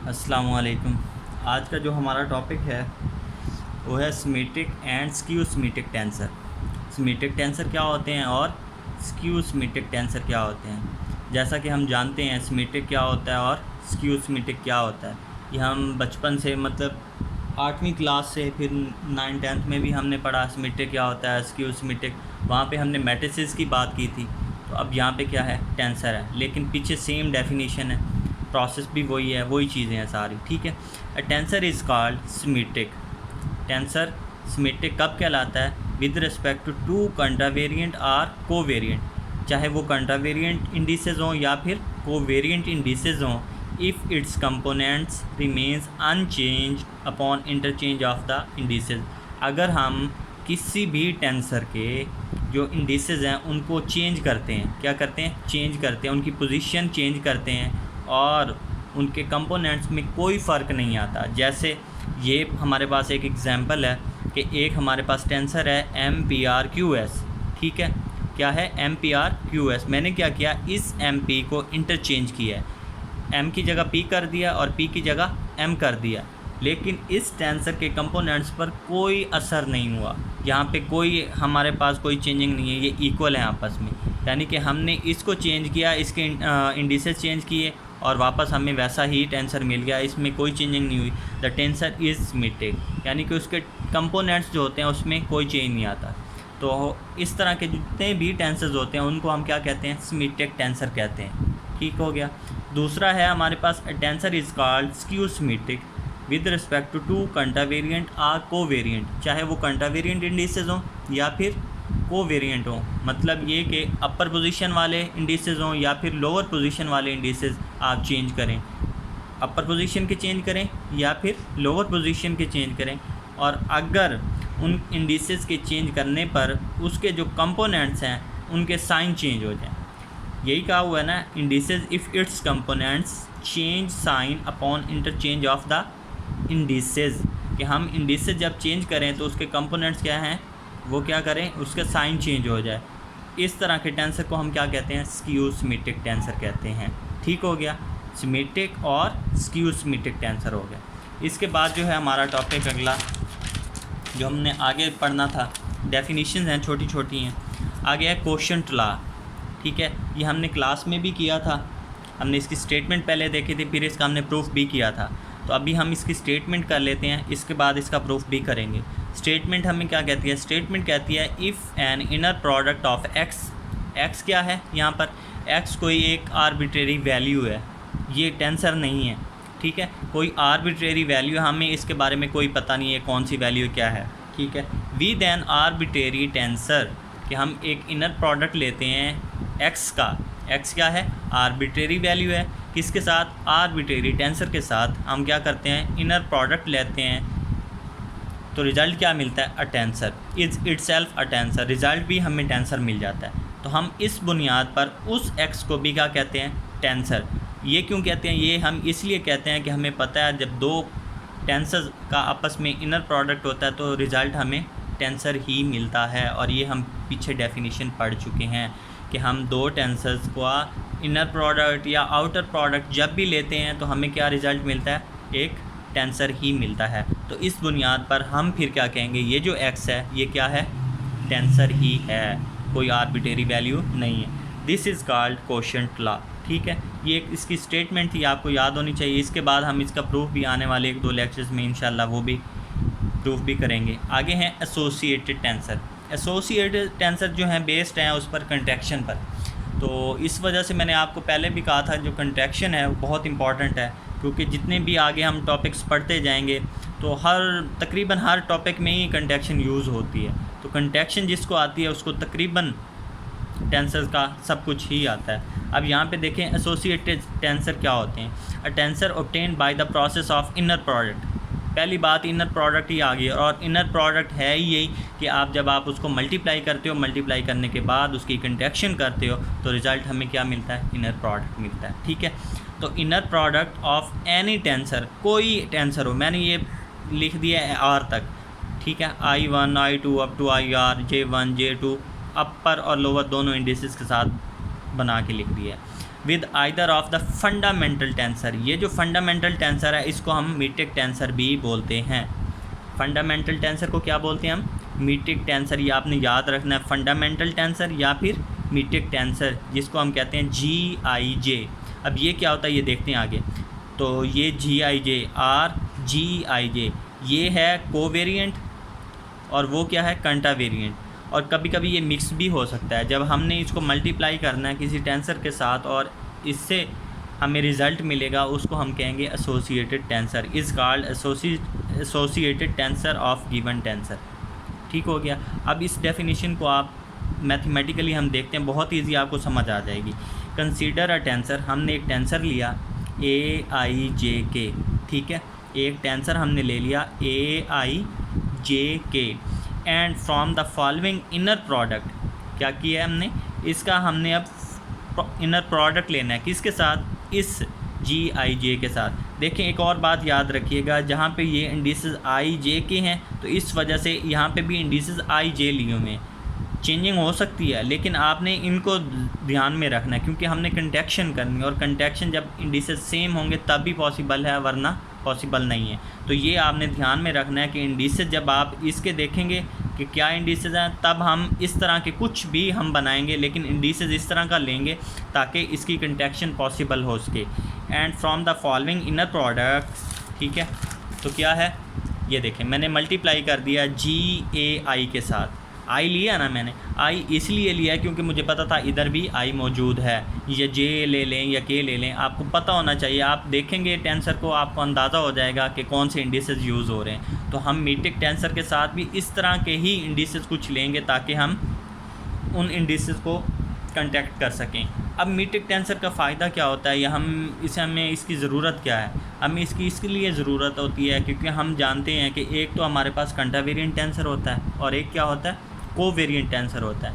अस्सलामुअलैकुम। आज का जो हमारा टॉपिक है वो है symmetric and skew symmetric tensor. Symmetric tensor क्या होते हैं और स्क्यू सिमेट्रिक टेंसर क्या होते हैं। जैसा कि हम जानते हैं सिमेट्रिक क्या होता है और स्क्यू सिमेट्रिक क्या होता है। ये हम बचपन से मतलब 8वीं क्लास से फिर 9th-10th में भी हमने पढ़ा सिमेट्रिक क्या होता है, स्क्यू सिमेट्रिक। वहाँ पे हमने मैट्रिसेस की बात की थी। तो अब यहाँ पे क्या है, टेंसर है, लेकिन पीछे सेम डेफिनेशन है, प्रोसेस भी वही है, वही चीज़ें हैं सारी। ठीक है। A tensor is called symmetric. Tensor symmetric कब कहलाता है? With respect to two contravariant or covariant, चाहे वो कंट्रावेरिएंट इंडिसेस हों या फिर कोवेरिएंट इंडिसेस हों, if its components remains unchanged upon interchange of the indices. अगर हम किसी भी टेंसर के जो इंडिसेस हैं उनको चेंज करते हैं, क्या करते हैं, चेंज करते हैं, उनकी पोजीशन चेंज करते हैं और उनके कंपोनेंट्स में कोई फ़र्क नहीं आता। जैसे ये हमारे पास एक एग्जांपल है कि एक हमारे पास टेंसर है MPRQS। ठीक है, क्या है, MPRQS। मैंने क्या किया, इस MP को इंटरचेंज किया है, M की जगह P कर दिया और P की जगह M कर दिया, लेकिन इस टेंसर के कंपोनेंट्स पर कोई असर नहीं हुआ। यहाँ पे कोई हमारे पास कोई चेंजिंग नहीं है, ये इक्वल है आपस में। यानी कि हमने इसको चेंज किया, इसके इंडिसेस चेंज किए और वापस हमें वैसा ही टेंसर मिल गया, इसमें कोई चेंजिंग नहीं हुई। द टेंसर इज़ सिमेट्रिक, यानी कि उसके कंपोनेंट्स जो होते हैं उसमें कोई चेंज नहीं आता। तो इस तरह के जितने भी टेंसर्स होते हैं उनको हम क्या कहते हैं, सिमेट्रिक टेंसर कहते हैं। ठीक हो गया। दूसरा है हमारे पास tensor is called skew symmetric with respect to two contravariant or covariant, चाहे वो कंट्रावेरिएंट इंडिसेस हों या फिर कोवेरिएंट हों। मतलब ये कि अपर पोजीशन वाले इंडिसेस हों या फिर लोअर पोजीशन वाले इंडिसेस आप चेंज करें, अपर पोजीशन के चेंज करें या फिर लोअर पोजीशन के चेंज करें, और अगर उन इंडिसेस के चेंज करने पर उसके जो कंपोनेंट्स हैं उनके साइन चेंज हो जाएं। यही कहा हुआ है ना, indices if its components change sine upon interchange of the indices, कि हम इंडिसेस जब चेंज करें तो उसके कंपोनेंट्स क्या हैं, वो क्या करें, उसका साइन चेंज हो जाए। इस तरह के टेंसर को हम क्या कहते हैं, स्क्यू सिमेट्रिक टेंसर कहते हैं। ठीक हो गया, सिमेट्रिक और स्क्यू सिमेट्रिक टेंसर हो गया। इसके बाद जो है हमारा टॉपिक अगला जो हमने आगे पढ़ना था, डेफिनेशन हैं, छोटी छोटी हैं। आगे है कोशेंट लॉ। ठीक है, ये हमने क्लास में भी किया था, हमने इसकी स्टेटमेंट पहले देखी थी, फिर इसका हमने प्रूफ भी किया था। तो अभी हम इसकी स्टेटमेंट कर लेते हैं, इसके बाद इसका प्रूफ भी करेंगे। स्टेटमेंट हमें क्या कहती है, स्टेटमेंट कहती है if an inner product of x, x क्या है यहाँ पर, एक्स कोई एक आर्बिट्रेरी वैल्यू है, ये टेंसर नहीं है। ठीक है, कोई आर्बिट्रेरी वैल्यू, हमें इसके बारे में कोई पता नहीं है कौन सी वैल्यू क्या है। ठीक है, वी दैन आर्बिट्रेरी टेंसर, कि हम एक इनर प्रोडक्ट लेते हैं एक्स का, एक्स क्या है, आर्बिट्रेरी वैल्यू है, किसके साथ, आर्बिट्रेरी टेंसर के साथ हम क्या करते हैं, इनर प्रोडक्ट लेते हैं, तो रिज़ल्ट क्या मिलता है, a tensor is itself a tensor, result भी हमें टेंसर मिल जाता है। तो हम इस बुनियाद पर उस एक्स को भी क्या कहते हैं, टेंसर। ये क्यों कहते हैं, ये हम इसलिए कहते हैं कि हमें पता है जब दो टेंसर का आपस में इनर प्रोडक्ट होता है तो रिज़ल्ट हमें टेंसर ही मिलता है। और ये हम पीछे डेफिनेशन पढ़ चुके हैं कि हम दो टेंसर्स का इनर प्रोडक्ट या आउटर प्रोडक्ट जब भी लेते हैं तो हमें क्या रिज़ल्ट मिलता है, एक टेंसर ही मिलता है। तो इस बुनियाद पर हम फिर क्या कहेंगे, ये जो एक्स है ये क्या है, टेंसर ही है, कोई आर्बिट्रेरी वैल्यू नहीं है। This is called quotient law. ठीक है, ये एक इसकी स्टेटमेंट थी, आपको याद होनी चाहिए। इसके बाद हम इसका प्रूफ भी आने वाले 1-2 लेक्चर्स में इंशाल्लाह वो भी प्रूफ भी करेंगे। आगे हैं एसोसिएटेड टेंसर। एसोसिएटेड टेंसर जो हैं बेस्ड हैं उस पर कंट्रैक्शन पर। तो इस वजह से मैंने आपको पहले भी कहा था जो कंट्रैक्शन है वो बहुत इंपॉर्टेंट है, क्योंकि जितने भी आगे हम टॉपिक्स पढ़ते जाएंगे तो तकरीबन हर टॉपिक में ही कंट्रैक्शन यूज़ होती है। तो कंट्रैक्शन जिसको आती है उसको तकरीबन टेंसर का सब कुछ ही आता है। अब यहाँ पे देखें एसोसिएटेड टेंसर क्या होते हैं। A tensor obtained by the process of inner product. पहली बात, इनर प्रोडक्ट ही आ गई, और इनर प्रोडक्ट है ही यही कि जब आप उसको मल्टीप्लाई करते हो, मल्टीप्लाई करने के बाद उसकी कंट्रैक्शन करते हो तो रिज़ल्ट हमें क्या मिलता है, इनर प्रोडक्ट मिलता है। ठीक है, तो inner product of any tensor, कोई टेंसर हो, मैंने ये लिख दिया है आर तक। ठीक है, I1 I2 up to IR, J1 J2, अपर और लोअर दोनों इंडिसेस के साथ बना के लिख दिया है। With either of the fundamental tensor. ये जो फंडामेंटल टेंसर है इसको हम मीट्रिक टेंसर भी बोलते हैं। फंडामेंटल टेंसर को क्या बोलते हैं हम? Metric tensor. ये आपने याद रखना है, फंडामेंटल टेंसर या फिर मीट्रिक टेंसर, जिसको हम कहते हैं GIJ। अब ये क्या होता है ये देखते हैं आगे। तो ये GIJ और GIJ ये है कोवेरिएंट और वो क्या है? कंटा वेरिएंट। और कभी कभी ये मिक्स भी हो सकता है। जब हमने इसको मल्टीप्लाई करना है किसी टेंसर के साथ और इससे हमें रिज़ल्ट मिलेगा, उसको हम कहेंगे associated tensor. Is called associated tensor of given tensor. ठीक हो गया। अब इस डेफिनेशन को आप मैथमेटिकली हम देखते हैं, बहुत ईजी आपको समझ आ जाएगी। कंसीडर अ टेंसर, हमने एक टेंसर लिया AIJK, ठीक है, एक टेंसर हमने ले लिया AIJK and from the following inner product. क्या किया है हमने? इसका हमने अब इनर प्रोडक्ट लेना है किसके साथ? इस GIJ के साथ। देखें एक और बात याद रखिएगा, जहाँ पे ये इंडिसेस IJK हैं तो इस वजह से यहाँ पे भी इंडिसेस IJ लिए हुए हैं। चेंजिंग हो सकती है लेकिन आपने इनको ध्यान में रखना है, क्योंकि हमने कंटेक्शन करनी है और कंटेक्शन जब इंडिसेस सेम होंगे तब भी पॉसिबल है, वरना पॉसिबल नहीं है। तो ये आपने ध्यान में रखना है कि इंडिसेस जब आप इसके देखेंगे कि क्या इंडिसेस हैं, तब हम इस तरह के कुछ भी हम बनाएंगे, लेकिन इंडिसेस इस तरह का लेंगे ताकि इसकी कंटेक्शन पॉसिबल हो सके। And from the following inner product, ठीक है, तो क्या है ये देखें, मैंने मल्टीप्लाई कर दिया GAI के साथ। आई लिया ना मैंने, आई इसलिए लिया क्योंकि मुझे पता था इधर भी आई मौजूद है। ये J ले लें या K ले लें, आपको पता होना चाहिए। आप देखेंगे टेंसर को, आपको अंदाज़ा हो जाएगा कि कौन से इंडिसेस यूज़ हो रहे हैं। तो हम मीट्रिक टेंसर के साथ भी इस तरह के ही इंडिसेस कुछ लेंगे ताकि हम उन इंडिसेस को कंटेक्ट कर सकें। अब मीट्रिक टेंसर का फ़ायदा क्या होता है या हमें इसकी ज़रूरत क्या है? हमें इसके लिए ज़रूरत होती है क्योंकि हम जानते हैं कि एक तो हमारे पास कंटा वेरिएंट टेंसर होता है और एक क्या होता है? कोवेरिएंट टेंसर होता है।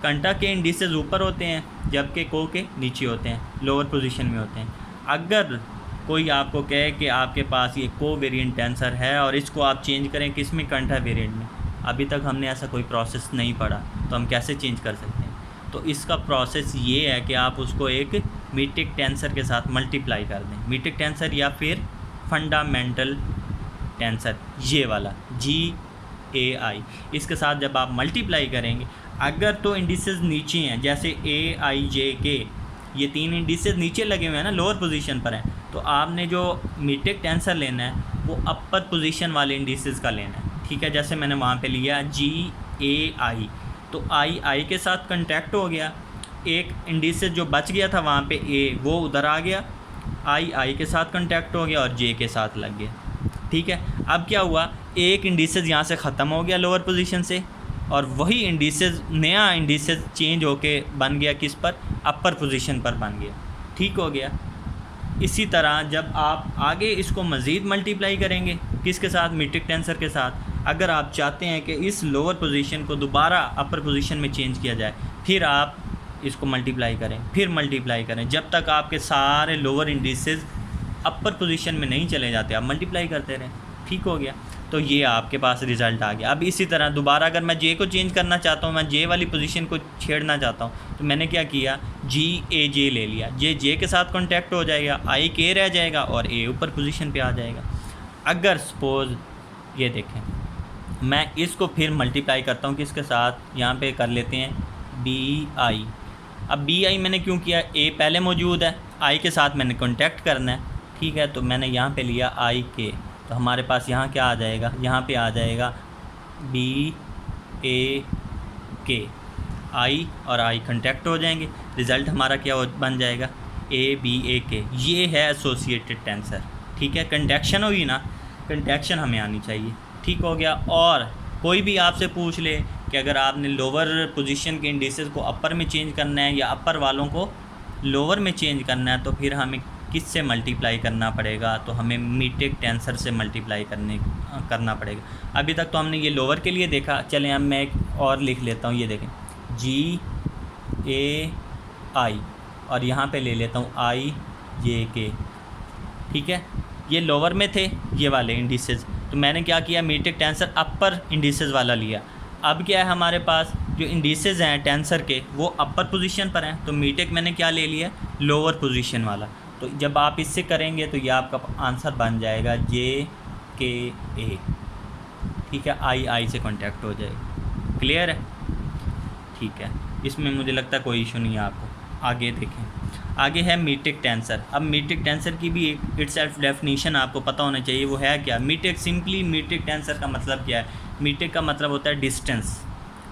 कंटा के इंडिसेस ऊपर होते हैं जबकि को के नीचे होते हैं, लोअर पोजीशन में होते हैं। अगर कोई आपको कहे कि आपके पास ये कोवेरिएंट टेंसर है और इसको आप चेंज करें किस में? कंटा वेरिएंट में। अभी तक हमने ऐसा कोई प्रोसेस नहीं पढ़ा तो हम कैसे चेंज कर सकते हैं? तो इसका प्रोसेस ये है कि आप उसको एक मीट्रिक टेंसर के साथ मल्टीप्लाई कर दें। मीट्रिक टेंसर या फिर फंडामेंटल टेंसर, ये वाला GAI, इसके साथ जब आप मल्टीप्लाई करेंगे, अगर तो इंडिसेस नीचे हैं जैसे AIJK, ये तीन इंडिसेस नीचे लगे हुए हैं ना, लोअर पोजीशन पर हैं, तो आपने जो मीट्रिक टेंसर लेना है वो अपर पोजीशन वाले इंडिसेस का लेना है। ठीक है, जैसे मैंने वहाँ पे लिया GAI, तो I के साथ कंटेक्ट हो गया, एक इंडिसेस जो बच गया था वहाँ पे A, वो उधर आ गया, I के साथ कंटेक्ट हो गया और J के साथ लग गया। ठीक है, अब क्या हुआ? एक इंडिसेस यहाँ से ख़त्म हो गया लोअर पोजीशन से और वही इंडिसेस, नया इंडिसेस चेंज होके बन गया किस पर? अपर पोजीशन पर बन गया। ठीक हो गया। इसी तरह जब आप आगे इसको मज़ीद मल्टीप्लाई करेंगे किसके साथ? मीट्रिक टेंसर के साथ। अगर आप चाहते हैं कि इस लोअर पोजीशन को दोबारा अपर पोजीशन में चेंज किया जाए, फिर आप इसको मल्टीप्लाई करें, फिर मल्टीप्लाई करें, जब तक आपके सारे लोअर इंडिसेस अपर पोजीशन में नहीं चले जाते, आप मल्टीप्लाई करते रहें। ठीक हो गया। तो ये आपके पास रिज़ल्ट आ गया। अब इसी तरह दोबारा अगर मैं J को चेंज करना चाहता हूँ, मैं J वाली पोजीशन को छेड़ना चाहता हूँ, तो मैंने क्या किया? GAJ ले लिया। J के साथ कॉन्टैक्ट हो जाएगा, I K रह जाएगा और A ऊपर पोजीशन पे आ जाएगा। अगर सपोज़ ये देखें, मैं इसको फिर मल्टीप्लाई करता हूँ किसके साथ? यहाँ पे कर लेते हैं BI। अब BI मैंने क्यों किया? A पहले मौजूद है, I के साथ मैंने कॉन्टैक्ट करना है। ठीक है, तो मैंने यहाँ पे लिया IK, तो हमारे पास यहाँ क्या आ जाएगा? यहाँ पे आ जाएगा BAK, I और I कॉन्टैक्ट हो जाएंगे, रिज़ल्ट हमारा क्या बन जाएगा? ABAK। ये है एसोसिएटेड टेंसर। ठीक है, कंटेक्शन होगी ना, कंटेक्शन हमें आनी चाहिए। ठीक हो गया। और कोई भी आपसे पूछ ले कि अगर आपने लोअर पोजीशन के इंडिसेस को अपर में चेंज करना है या अपर वालों को लोअर में चेंज करना है, तो फिर हमें किससे मल्टीप्लाई करना पड़ेगा? तो हमें मीट्रिक टेंसर से मल्टीप्लाई करना पड़ेगा। अभी तक तो हमने ये लोअर के लिए देखा, चलें अब मैं एक और लिख लेता हूँ। ये देखें GAI और यहाँ पे ले लेता हूँ IJK। ठीक है, ये लोअर में थे ये वाले इंडिसेस, तो मैंने क्या किया? मीट्रिक टेंसर अपर इंडिसेस वाला लिया। अब क्या है हमारे पास? जो इंडिसेस हैं टेंसर के वो अपर पोजीशन पर हैं, तो मीटेक मैंने क्या ले लिया, लोअर पोजीशन वाला। तो जब आप इससे करेंगे तो ये आपका आंसर बन जाएगा JKA। ठीक है, आई से कांटेक्ट हो जाएगा। क्लियर है? ठीक है, इसमें मुझे लगता है कोई इशू नहीं है आपको। आगे देखें, आगे है मीट्रिक टेंसर। अब मीट्रिक टेंसर की भी एक इटसेल्फ डेफिनेशन आपको पता होना चाहिए, वो है क्या। मीट्रिक, सिंपली मीट्रिक टेंसर का मतलब क्या है। मीट्रिक का मतलब होता है डिस्टेंस।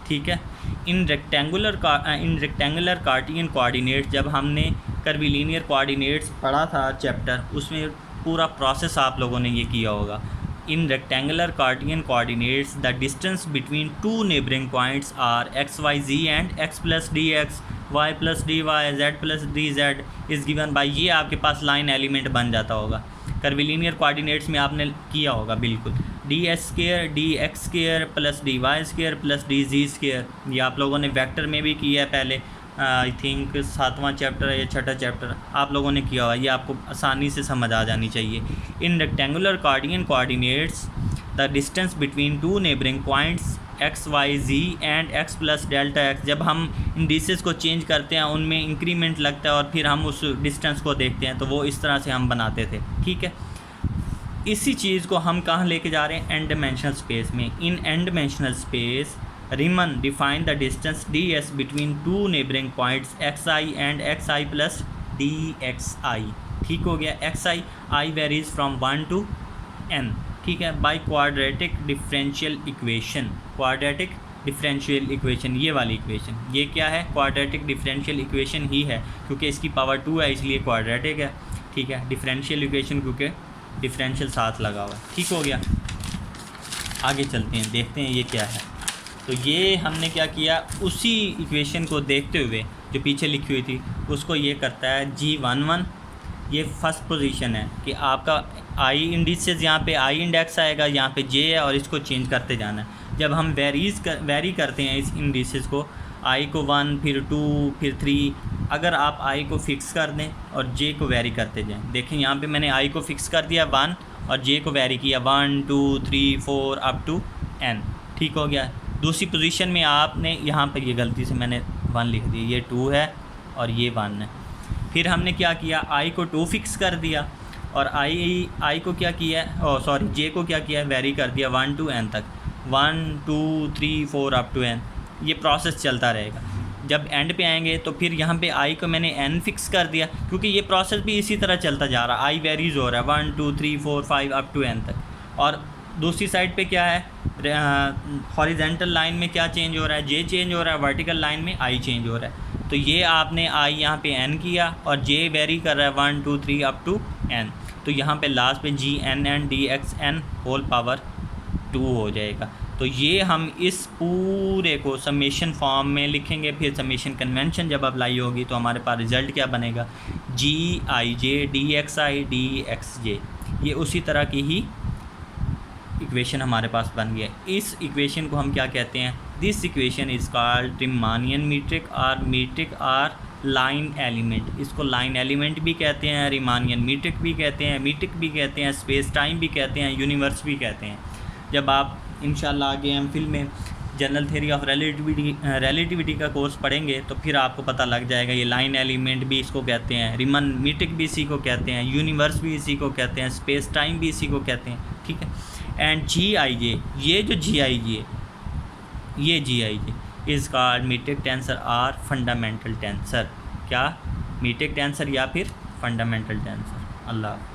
ठीक है, इन रेक्टेंगुलर कार्टियन कोऑर्डिनेट्स, जब हमने कर्विलीनियर कोऑर्डिनेट्स पढ़ा था चैप्टर, उसमें पूरा प्रोसेस आप लोगों ने ये किया होगा। In rectangular cartesian coordinates the distance between two neighbouring points are XYZ and x + dx, y + dy, z + dz is given by, ये आपके पास लाइन एलिमेंट बन जाता होगा। कर्विलीनियर कोऑर्डिनेट्स में आपने किया होगा बिल्कुल, ds² dx² + dy² + dz²। ये आप लोगों ने वेक्टर में भी किया है पहले, आई थिंक 7वां चैप्टर या 6ठा चैप्टर आप लोगों ने किया हुआ, ये आपको आसानी से समझ आ जानी चाहिए। In rectangular cartesian coordinates the distance between two neighbouring points XYZ and x + Δx, जब हम इंडिसेस को चेंज करते हैं उनमें इंक्रीमेंट लगता है और फिर हम उस डिस्टेंस को देखते हैं, तो वो इस तरह से हम बनाते थे। ठीक है, इसी चीज़ को हम कहाँ लेके जा रहे हैं, एन डायमेंशनल स्पेस में। In an dimensional space Riemann define the distance ds between two neighboring points xi and xi plus dxi। ठीक हो गया, xi I varies from 1 to n। ठीक है, by quadratic differential equation, quadratic differential equation, ये वाली equation, ये क्या है, quadratic differential equation ही है, क्योंकि इसकी पावर 2 है इसलिए quadratic है। ठीक है, differential equation क्योंकि differential साथ लगा हुआ है। ठीक हो गया, आगे चलते हैं, देखते हैं ये क्या है। तो ये हमने क्या किया, उसी इक्वेशन को देखते हुए जो पीछे लिखी हुई थी उसको ये करता है G11। ये फर्स्ट पोजीशन है कि आपका आई इंडिसेस, यहाँ पे आई इंडेक्स आएगा, यहाँ पे J है और इसको चेंज करते जाना है। जब हम वेरी करते हैं इस इंडिसेस को, आई को 1 फिर 2 फिर 3, अगर आप आई को फिक्स कर दें और J को वेरी करते जाएँ, देखें यहाँ पे मैंने आई को फिक्स कर दिया 1 और J को वेरी किया 1 2 3 4 अप टू n। ठीक हो गया। दूसरी पोजीशन में आपने यहाँ पर ये गलती से मैंने 1 लिख दी, ये 2 है और ये 1 है। फिर हमने क्या किया, आई को 2 फिक्स कर दिया और आई को क्या किया, सॉरी J को क्या किया, वेरी कर दिया 1 to n तक, 1 2 3 4 अप टू n। ये प्रोसेस चलता रहेगा। जब एंड पे आएंगे तो फिर यहाँ पे आई को मैंने n फिक्स कर दिया, क्योंकि ये प्रोसेस भी इसी तरह चलता जा रहा है, आई वेरीज हो रहा है 1 2 3 4 5 अप टू n तक। और दूसरी साइड पे क्या है, हॉरिजेंटल लाइन में क्या चेंज हो रहा है, J चेंज हो रहा है, वर्टिकल लाइन में I चेंज हो रहा है। तो ये आपने I यहाँ पे n किया और J वेरी कर रहा है 1 2 3 अप टू n, तो यहाँ पे लास्ट पे Gn and dxn whole power 2 हो जाएगा। तो ये हम इस पूरे को समेशन फॉर्म में लिखेंगे, फिर समेशन कन्वेंशन जब अप्लाई होगी तो हमारे पास रिज़ल्ट क्या बनेगा, Gij dxi dxj। ये उसी तरह की ही इक्वेशन हमारे पास बन गया। इस इक्वेशन को हम क्या कहते हैं, this equation is called Riemannian metric और लाइन एलिमेंट। इसको लाइन एलिमेंट भी कहते हैं, रिमानियन मीट्रिक भी कहते हैं, मीट्रिक भी कहते हैं, स्पेस टाइम भी कहते हैं, यूनिवर्स भी कहते हैं। जब आप इंशाल्लाह आगे एमफिल में जनरल थ्योरी ऑफ रिलेटिविटी का कोर्स पढ़ेंगे तो फिर आपको पता लग जाएगा, ये लाइन एलिमेंट भी इसको कहते हैं, रिमन मीट्रिक भी इसी को कहते हैं, यूनिवर्स भी इसी को कहते हैं, स्पेस टाइम भी इसी को कहते हैं। ठीक है, एंड Gij, ये जो Gij, ये Gij is called metric tensor और फंडामेंटल टेंसर। क्या, मीट्रिक टेंसर या फिर फंडामेंटल टेंसर। अल्लाह।